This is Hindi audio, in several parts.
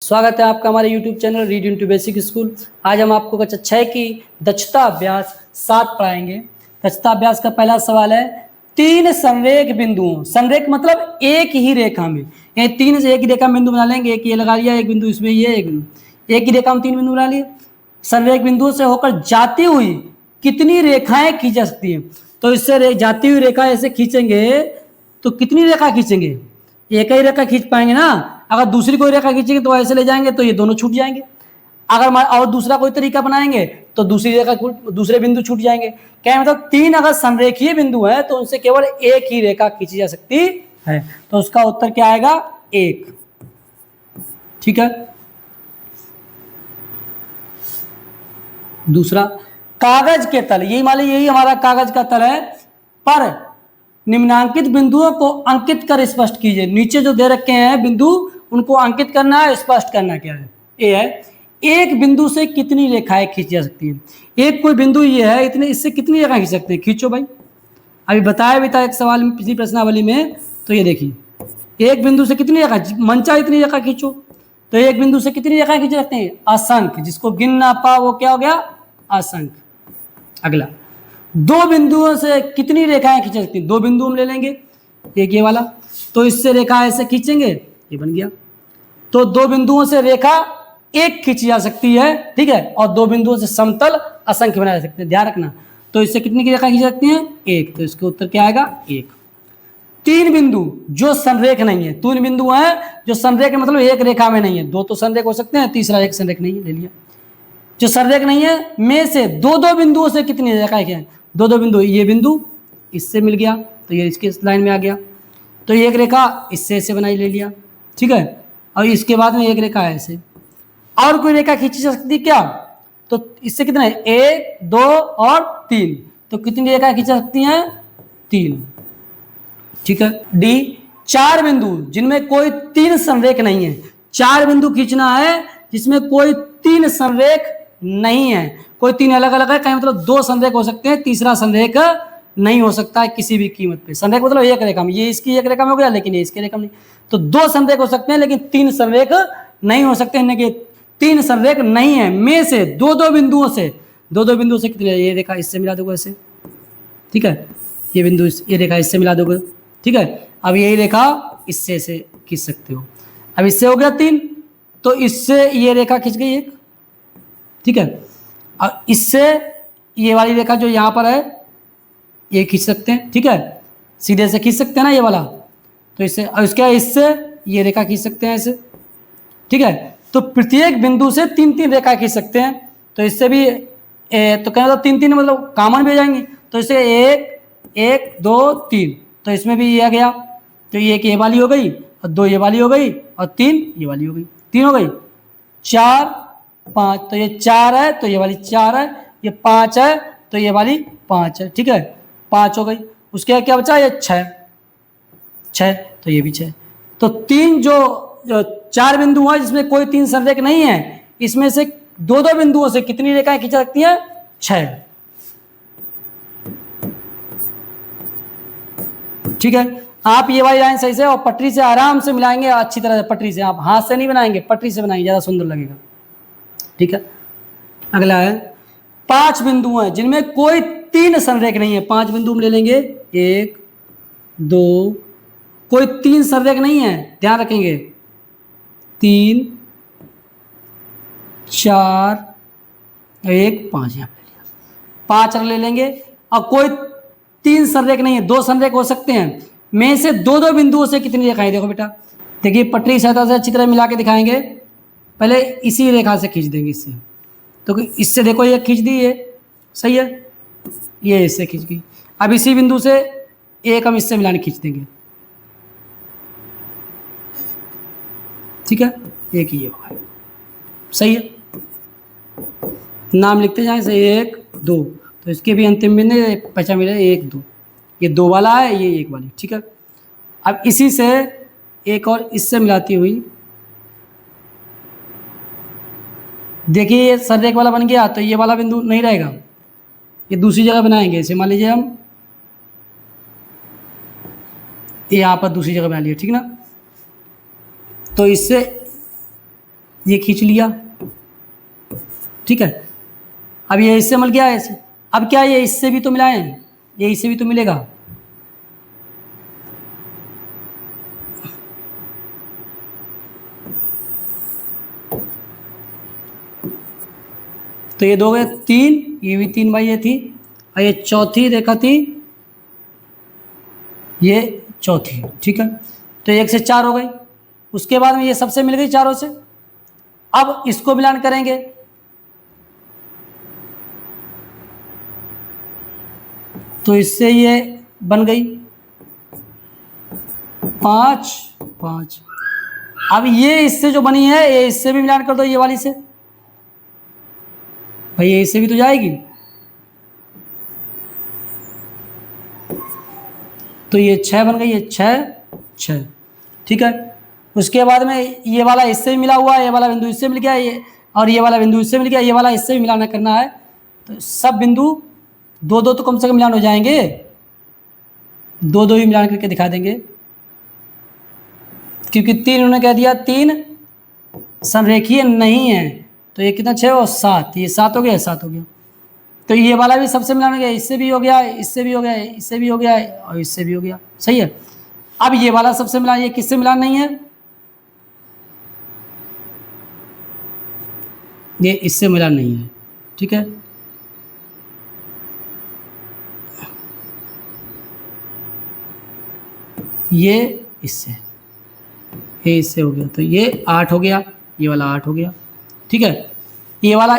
स्वागत है आपका हमारे YouTube channel read into basic school. आज हम आपको कक्षा 6 की दक्षता अभ्यास 7 पढ़ाएंगे। दक्षता अभ्यास का पहला सवाल है, तीन संरेख बिंदुओं, संरेख मतलब एक ही रेखा में, ये तीन से एक ही रेखा में बिंदु बना लेंगे। एक ये लगा लिया, एक बिंदु इसमें, ये एक बिंदु, एक ही रेखा में तीन बिंदु बना लिए। संरेख बिंदुओं से होकर जाती हुई कितनी रेखाएं खींच जा सकती है? तो इससे जाती हुई रेखा ऐसे खींचेंगे तो कितनी रेखा खींचेंगे? एक ही रेखा खींच पाएंगे ना। अगर दूसरी कोई रेखा खींचेंगे तो ऐसे ले जाएंगे तो ये दोनों छूट जाएंगे। अगर और दूसरा कोई तरीका बनाएंगे तो दूसरी रेखा दूसरे बिंदु छूट जाएंगे। क्या मतलब तीन अगर संरेखीय बिंदु है तो उनसे केवल एक ही रेखा खींची जा सकती है। तो उसका उत्तर क्या आएगा? एक। ठीक है। दूसरा, कागज के तल, यही मान लीजिए यही हमारा कागज का तल है, पर निम्नांकित बिंदुओं को अंकित कर स्पष्ट कीजिए। नीचे जो दे रखे हैं बिंदु उनको अंकित करना है, स्पष्ट करना क्या है। ये है, एक बिंदु से कितनी रेखाएं खींची जा सकती हैं? एक कोई बिंदु ये है, इतने इससे कितनी रेखाएं खींच सकते हैं? खींचो भाई। अभी बताया भी था एक सवाल में, पिछली प्रश्नावली में। तो ये देखिए, एक बिंदु से कितनी रेखा, मनचा इतनी रेखा खींचो। तो एक बिंदु से कितनी रेखाएं खींच सकते हैं? असंख्य। जिसको गिन ना पा वो क्या हो गया? असंख्य। अगला, दो बिंदुओं से कितनी रेखाएं खींच सकती हैं? दो बिंदु हम ले लेंगे, एक ये वाला, तो इससे रेखा ऐसे खींचेंगे, ये बन गया। तो दो बिंदुओं से रेखा एक खींची जा सकती है, ठीक है, और दो बिंदुओं से समतल असंख्य बनाए जा सकते हैं, ध्यान रखना। तो इससे कितनी की रेखा खींच सकती हैं? एक। तो इसके उत्तर क्या आएगा? एक। तीन बिंदु जो संरेख नहीं है, तीन बिंदु हैं जो संरेख मतलब एक रेखा में नहीं है। दो तो संरेख हो सकते हैं, तीसरा एक संरेख नहीं है, ले लिया। जो संरेख नहीं है में से दो दो बिंदुओं से कितनी रेखाएं हैं? दो दो बिंदु, ये बिंदु इससे मिल गया तो ये इसके लाइन में आ गया, तो एक रेखा इससे ऐसे बनाई, ले लिया, ठीक है। और इसके बाद में एक रेखा ऐसे, और कोई रेखा खींची जा सकती है क्या? तो इससे कितना है? एक, दो और तीन। तो कितनी रेखा खींच सकती हैं? तीन। ठीक है। डी, चार बिंदु जिनमें कोई तीन संरेख नहीं है। चार बिंदु खींचना है जिसमें कोई तीन संरेख नहीं है। कोई तीन अलग अलग है, कहीं मतलब दो संरेख हो सकते हैं, तीसरा संरेख नहीं हो सकता है किसी भी कीमत पे। संरेख मतलब एक रेखा में, ये इसकी एक रेखा में हो गया लेकिन ये इसकी रेखा में नहीं। तो दो संरेख हो सकते हैं लेकिन तीन संरेख नहीं हो सकते हैं। तीन संरेख नहीं है में से दो दो बिंदुओं से, दो दो बिंदुओं से कितनी, ये रेखा इससे मिला दोगे ऐसे, ठीक है, ये बिंदु ये रेखा इससे मिला दोगे, ठीक है। अब यही रेखा इससे ऐसे खींच सकते हो। अब इससे हो गया तीन, तो इससे ये रेखा खींच गई एक, ठीक है। अब इससे ये वाली रेखा जो यहाँ पर है ये खींच सकते हैं, ठीक है, सीधे से खींच सकते हैं ना ये वाला। तो इससे, और इसके इससे ये रेखा खींच सकते हैं ऐसे, ठीक है। तो प्रत्येक बिंदु से तीन तीन रेखा खींच सकते हैं। तो इससे भी तो क्या मतलब तीन तीन मतलब कॉमन भी हो जाएंगे। तो इससे एक, एक, दो, तीन, तो इसमें भी ये आ गया। तो ये एक ये वाली हो गई, और दो ये वाली हो गई, और तीन ये वाली हो गई, तीन हो गई। चार, पाँच, तो ये चार है तो ये वाली चार है, ये पाँच है तो ये वाली पाँच है, ठीक है, पाँच हो गई। उसके क्या बचा? ये छः, छः, तो ये भी छः। तो तीन जो चार बिंदु हैं जिसमें कोई तीन संरेख नहीं है, इसमें से दो दो बिंदुओं से कितनी रेखाएं खींच सकती हैं? छः, ठीक है। आप ये वाली लाइन सही से और पटरी से आराम से मिलाएंगे अच्छी तरह से। पटरी से, आप हाथ से नहीं बनाएंगे, पटरी से बनाएंगे, ज़्यादा सुंदर लगेगा, ठीक है। अगला है, पांच बिंदु हैं जिनमें कोई तीन संरेख नहीं है। पांच बिंदु हम ले लेंगे, एक, दो, कोई तीन संरेख नहीं है, ध्यान रखेंगे, तीन, चार, एक, पांच, यहाँ पे ले लिया, पांच ले लेंगे। और कोई तीन संरेख नहीं है, दो संरेख हो सकते हैं में से दो दो बिंदुओं से कितनी रेखाएं? देखो बेटा, देखिए पटरी सहायता से अच्छी तरह मिला के दिखाएंगे। पहले इसी रेखा से खींच देंगे इससे, तो इससे देखो ये खींच दी, ये सही है, ये इससे खींच गई। अब इसी बिंदु से एक हम इससे मिलाने खींच देंगे, ठीक है, एक ये होगा, सही है। नाम लिखते जाए सही, एक, दो, तो इसके भी अंतिम बिंदु पहचान मिले, एक, दो, ये दो वाला है, ये एक वाली, ठीक है। अब इसी से एक और इससे मिलाती हुई, देखिए ये संरेख वाला बन गया, तो ये वाला बिंदु नहीं रहेगा, ये दूसरी जगह बनाएंगे। इसे मान लीजिए हम यहाँ पर दूसरी जगह बना लिया, ठीक ना। तो इससे ये खींच लिया, ठीक है। अब ये इससे मिल गया ऐसे, अब क्या ये इससे भी तो मिलाएं, ये इससे भी तो मिलेगा, तो ये 2 गए 3, ये भी 3 भाई ये थी, और ये चौथी रेखा थी, ये चौथी, ठीक है। तो 1 से 4 हो गई। उसके बाद में ये सबसे मिल गई चारों से। अब इसको मिलान करेंगे, तो इससे ये बन गई 5 5। अब ये इससे जो बनी है, ये इससे भी मिलान कर दो, ये वाली से भाई, ये इससे भी तो जाएगी, तो ये 6 बन गई, ये 6 6, ठीक है। उसके बाद में ये वाला इससे भी मिला हुआ है, ये वाला बिंदु इससे मिल गया, ये और ये वाला बिंदु इससे मिल गया, ये वाला इससे भी मिलाना करना है, तो सब बिंदु 2 2 तो कम से कम मिलान हो जाएंगे, 2 2 ही मिलान करके दिखा देंगे, क्योंकि 3 उन्होंने कह दिया 3 समरेखीय नहीं है, तो ये कितना 6 और 7, ये 7 हो गया, 7 हो गया। तो ये वाला भी सबसे मिलान हो गया, इससे भी हो गया, इससे भी हो गया, इससे भी हो गया और इससे भी हो गया, सही है। अब ये वाला सबसे मिलान, ये किससे मिलान नहीं है, ये इससे मिलान नहीं है, ठीक है। ये इससे हो गया, तो ये 8 हो गया, ये वाला 8 हो गया, ठीक है। ये वाला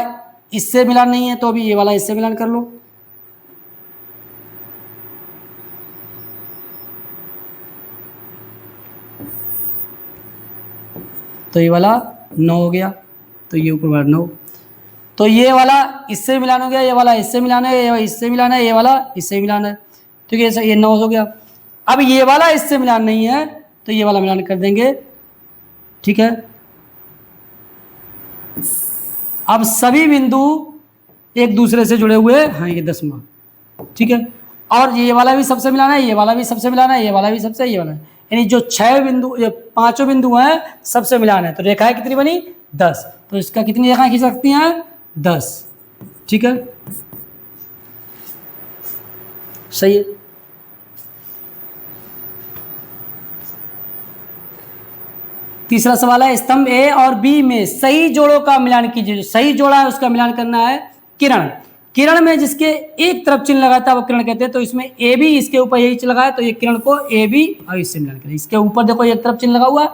इससे मिलान नहीं है, तो अभी ये वाला इससे मिलान कर लो, तो ये वाला 9 हो गया, तो ये ऊपर वाला 9, तो ये वाला इससे मिलान हो गया, ये वाला इससे मिलान है, ये इससे मिलान है, ये वाला इससे मिलान है, ठीक है, ये 9 हो गया। अब ये वाला इससे मिलान नहीं है, तो ये वाला मिलान कर देंगे, ठीक है। अब सभी बिंदु एक दूसरे से जुड़े हुए हैं, ये 10वां, ठीक है। और ये वाला भी सबसे मिलाना है, ये वाला भी सबसे मिलाना है, ये वाला भी सबसे, ये वाला, यानी जो 6 बिंदु, ये 5 बिंदु हैं सबसे मिलाना है। तो रेखाएं कितनी बनी 10, तो इसका कितनी रेखाएं खींच सकती हैं 10, ठीक है, सही है। तीसरा सवाल है, स्तंभ ए और बी में सही जोड़ों का मिलान कीजिए। जो सही जोड़ा है उसका मिलान करना है। किरण, किरण में जिसके एक तरफ चिन्ह लगाता है वो किरण कहते हैं। तो इसमें ए बी, इसके ऊपर यही चिन्ह लगा है, तो ये किरण को ए बी और इससे मिलान करें। इसके ऊपर देखो एक तरफ चिन्ह लगा हुआ है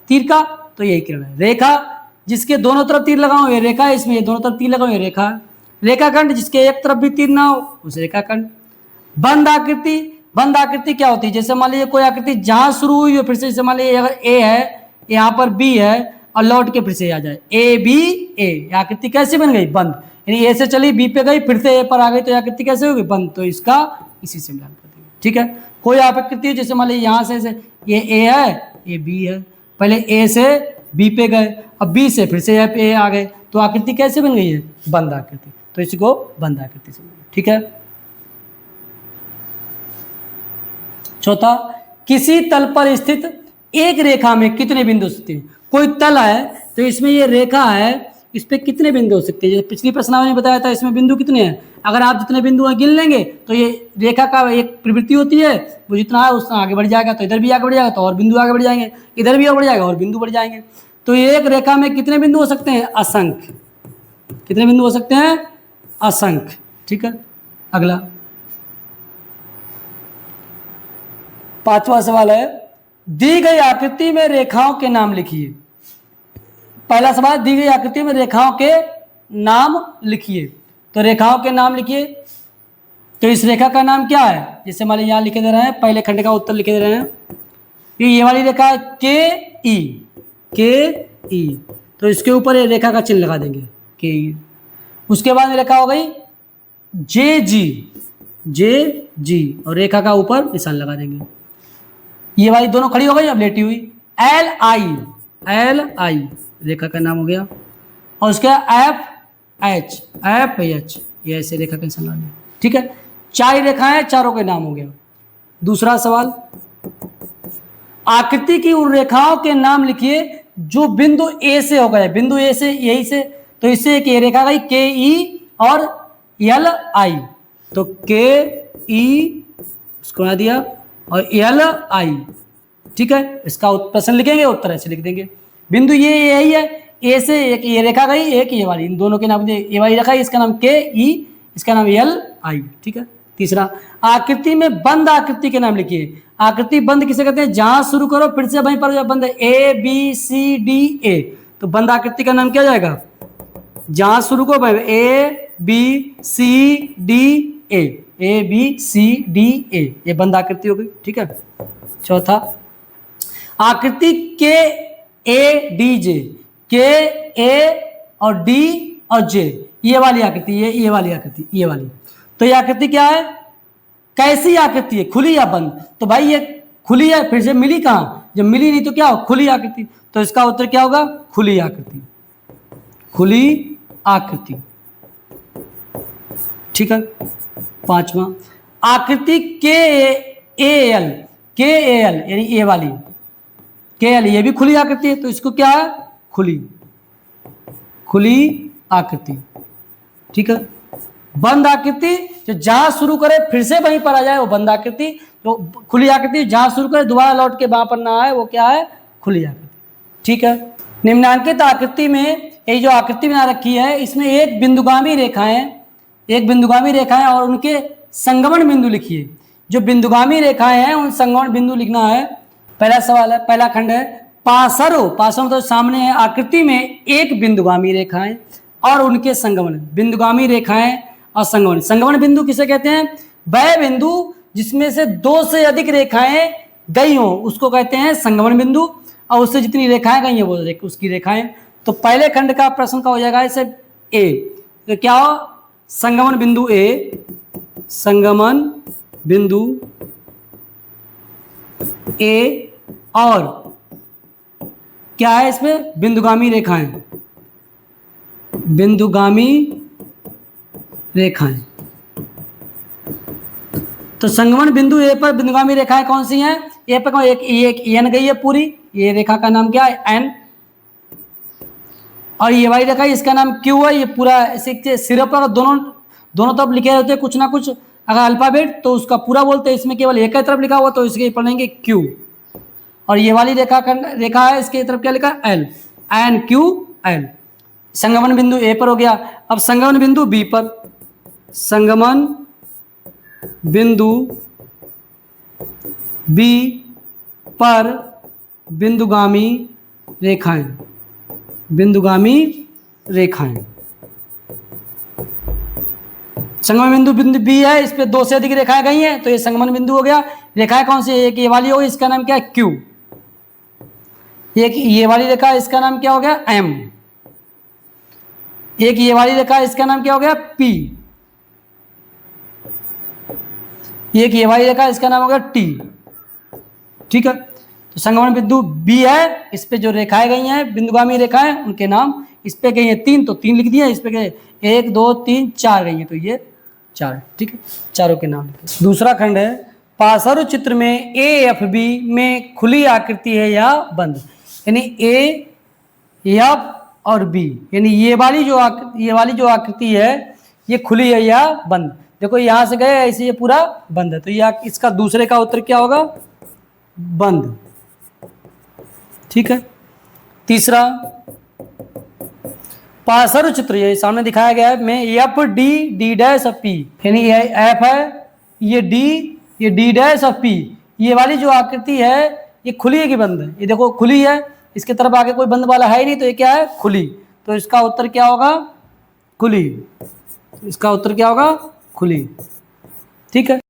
तीर का, तो यही किरण है। रेखा, जिसके दोनों तरफ तीर लगाओ ये रेखा है, इसमें ये दोनों तरफ तीर लगाओ ये रेखा है। रेखाखंड, जिसके एक तरफ भी तीर ना हो उस रेखाखंड। बंद आकृति, बंद आकृति क्या होती है, जैसे मान लीजिए कोई आकृति जहां शुरू हुई हो फिर से, जैसे मान लीजिए अगर ए है, यहाँ पर बी है और लौट के फिर से आ जाए ए बी ए, आकृति कैसे बन गई बंद, यानी ए से चली बी पे गई फिर से ए पर आ गई, तो आकृति कैसे होगी बंद। तो इसका इसी से मिलान कर देंगे, ठीक है। कोई आकृति जैसे मान लीजिए यहाँ से ये ए है, ये बी है, पहले ए से बी पे गए, अब बी से फिर से ए आ गए, तो आकृति कैसे बन गई है बंद आकृति, तो इसको बंद आकृति से, ठीक है। चौथा, किसी तल पर स्थित एक रेखा में कितने बिंदु हो सकते हैं। कोई तल है तो इसमें ये रेखा है, इस पे कितने बिंदु हो सकते हैं। जैसे पिछली प्रश्नावली में बताया था इसमें बिंदु कितने हैं, अगर आप जितने बिंदु हैं गिन लेंगे तो ये रेखा का एक प्रवृत्ति होती है, वो जितना है उतना आगे बढ़ जाएगा, तो इधर भी आगे बढ़ जाएगा तो और बिंदु आगे बढ़ जाएंगे, इधर भी आगे बढ़ जाएगा और बिंदु बढ़ जाएंगे। तो एक रेखा में कितने बिंदु हो सकते हैं असंख्य, कितने बिंदु हो सकते हैं असंख्य, ठीक है। अगला पांचवा सवाल है, दी गई आकृति में रेखाओं के नाम लिखिए। पहला सवाल, दी गई आकृति में रेखाओं के नाम लिखिए। तो रेखाओं के नाम लिखिए, तो इस रेखा का नाम क्या है, जैसे मान लीजिए यहाँ लिखे दे रहे हैं, पहले खंड का उत्तर लिखे दे रहे हैं। ये वाली रेखा है के ई, तो इसके ऊपर ये रेखा का चिन्ह लगा देंगे के ई। उसके बाद रेखा हो गई जे जी, और रेखा का ऊपर निशान लगा देंगे। ये वाली दोनों खड़ी हो गई, अब लेटी हुई एल आई रेखा का नाम हो गया, और उसका एफ एच, ये ऐसे रेखा का निशान लगा दिया, ठीक है। 4 रेखाएं, चारों के नाम हो गया। दूसरा सवाल, आकृति की उन रेखाओं के नाम लिखिए जो बिंदु ए से हो गए, बिंदु ए से यही से, तो इससे एक ये रेखा गई के ई और एल आई, तो के ई उसको बना दिया और एल आई, ठीक है। इसका प्रश्न लिखेंगे, उत्तर ऐसे लिख देंगे। बिंदु ये यही है, ए से एक ये रेखा गई, एक ये वाली, इन दोनों के नाम ये वाली रेखा, इसका नाम के ई, इसका नाम एल आई, ठीक है। तीसरा, आकृति में बंद आकृति के नाम लिखिए। आकृति बंद किसे कहते हैं? जहां शुरू करो फिर से वहीं पर बंद है, ए बी सी डी ए, तो बंद आकृति का नाम क्या जाएगा? जहां शुरू करो A B C D A, A B C D A, ये बंद आकृति हो गई, ठीक है। चौथा, आकृति के ए डी जे, के ए और डी और जे, ये वाली आकृति, ये वाली आकृति, ये वाली, तो ये आकृति क्या है? कैसी आकृति है? खुली या बंद? तो भाई ये खुली है, फिर से मिली कहाँ? जब मिली नहीं तो क्या हो? खुली आकृति, तो इसका उत्तर क्या होगा? खुली आकृति, खुली आकृति, ठीक है। पांचवा, आकृति के ए एल, के ए एल यानी ए वाली, के एल, ये भी खुली आकृति है, तो इसको क्या है? खुली, खुली आकृति, ठीक है। बंद आकृति जो जहां शुरू करे फिर से वहीं पर आ जाए वो बंद आकृति, तो खुली आकृति जहां शुरू करे दोबारा लौट के वहां पर ना आए वो क्या है? खुली आकृति, ठीक है। निम्नांकित आकृति में ये जो आकृति बना रखी है इसमें एक बिंदुगामी रेखाएं, एक बिंदुगामी रेखाएं और उनके संगमन बिंदु लिखिए। जो बिंदुगामी रेखाएं हैं उन संगमन बिंदु लिखना है। पहला सवाल है, पहला खंड है, पासरो, पासरो तो सामने है, आकृति में एक बिंदुगामी रेखाएं और उनके संगमन, बिंदुगामी रेखाएं और संगमन। संगमन बिंदु किसे कहते हैं? वह बिंदु जिसमें से दो से अधिक रेखाएं गई हो उसको कहते हैं संगमन बिंदु, और उससे जितनी रेखाएं गई हैं वो उसकी रेखाएं। तो पहले खंड का प्रश्न का हो जाएगा इसे ए, तो क्या हो? संगमन बिंदु ए, संगमन बिंदु ए, और क्या है इसमें? बिंदुगामी रेखाएं, बिंदुगामी रेखाएं। तो संगमन बिंदु ए पर बिंदुगामी रेखाएं कौन सी हैं? ए पर एक एन गई है पूरी, ये रेखा का नाम क्या है? एन, और ये वाली रेखा इसका नाम क्यू है। ये पूरा ऐसे सिरे पर दोनों तरफ लिखे रहते हैं कुछ ना कुछ, अगर अल्फाबेट तो उसका पूरा बोलते हैं, इसमें केवल एक ही तरफ लिखा हुआ तो इसके पढ़ेंगे क्यू। और ये वाली रेखा है इसके तरफ क्या लिखा? L, N Q L. संगमन बिंदु ए पर हो गया। अब संगमन बिंदु बी पर, संगमन बिंदु बी पर बिंदुगामी रेखाएं, बिंदुगामी रेखाएं। संगमन बिंदु बी है, इस पे दो से अधिक रेखाएं गई हैं तो ये संगमन बिंदु हो गया। रेखाएं कौन सी है? एक ये वाली हो गई, इसका नाम क्या है? क्यू। एक ये वाली रेखा, इसका नाम क्या हो गया? एम। एक ये वाली रेखा, इसका नाम क्या हो गया? पी। एक ये वाली रेखा, इसका नाम हो गया टी, ठीक है। तो संगमन बिंदु बी है, इस पे जो रेखाएं गई हैं बिंदुगामी रेखाएं उनके नाम, इस पे गई हैं 3 तो 3 लिख दिए, इस पे गए 1 2 3 4 गई हैं तो ये 4, ठीक है। चारों के नाम लिखे। दूसरा खंड है, पासरो चित्र में ए एफ बी में खुली आकृति है या बंद, यानी ए एफ और बी, यानी ये वाली जो आकृति है ये खुली है या बंद। देखो यहां से गए ऐसे ये पूरा बंद है, तो ये इसका दूसरे का उत्तर क्या होगा? बंद, ठीक है। तीसरा, पासरो चित्र ये सामने दिखाया गया है में F D D dash of P, यानी ये एफ है, ये डी डैश ऑफ पी, ये वाली जो आकृति है ये खुली है कि बंद है? ये देखो खुली है, इसके तरफ आगे कोई बंद वाला है ही नहीं, तो ये क्या है? खुली। तो इसका उत्तर क्या होगा? खुली। इसका उत्तर क्या होगा? खुली, ठीक है।